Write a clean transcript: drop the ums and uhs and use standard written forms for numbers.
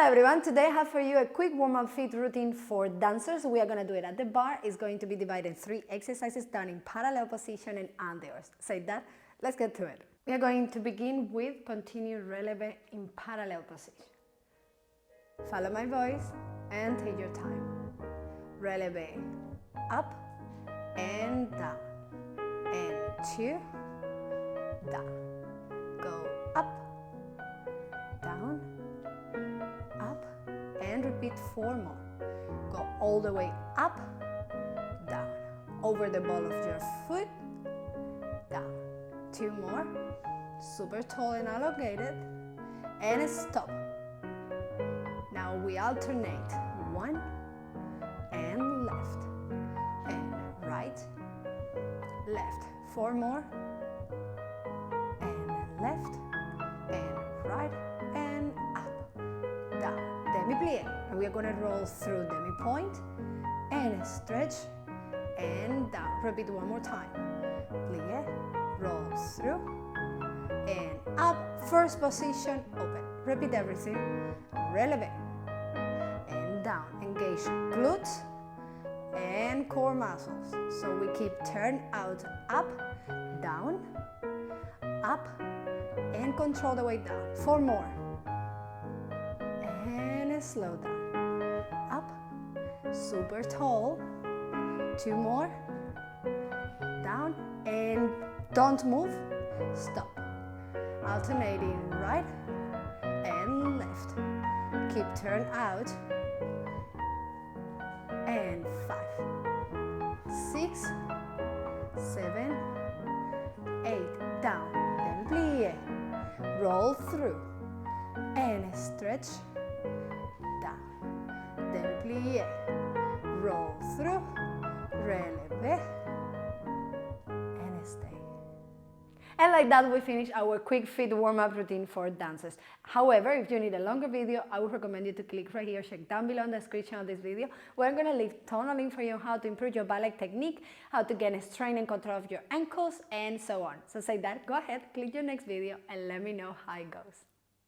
Hi everyone, today I have for you a quick warm-up feet routine for dancers. We are going to do it at the bar. It's going to be divided in 3 exercises done in parallel position and unders. Say that, let's get to it. We are going to begin with continued releve in parallel position. Follow my voice and take your time. Releve up and down and 2, down. Go up, down, up, and repeat 4 more. Go all the way up, down, over the ball of your foot, down. 2 more, super tall and elongated, and stop. Now we alternate 1 and left, and right, left. 4 more, and left, and right, and up, down. Demi-plie. And we are going to roll through demi-point, and stretch, and down. Repeat 1 more time. Plie, roll through, and up. First position, open. Repeat everything. Releve, and down. Engage glutes and core muscles. So we keep turn out, up, down, up, and control the way down. 4 more. And slow down. Up, super tall. 2 more. Down, and don't move. Stop. Alternating right and left. Keep turn out. And 5, 6, 7, 8, down, then plie, roll through, and stretch, down, then plie, roll through, releve, and stay. And like that, we finish our quick feet warm-up routine for dancers. However, if you need a longer video, I would recommend you to click right here, check down below in the description of this video, where I'm going to leave a ton of links for you on how to improve your ballet technique, how to gain strength and control of your ankles, and so on. So say that, go ahead, click your next video, and let me know how it goes.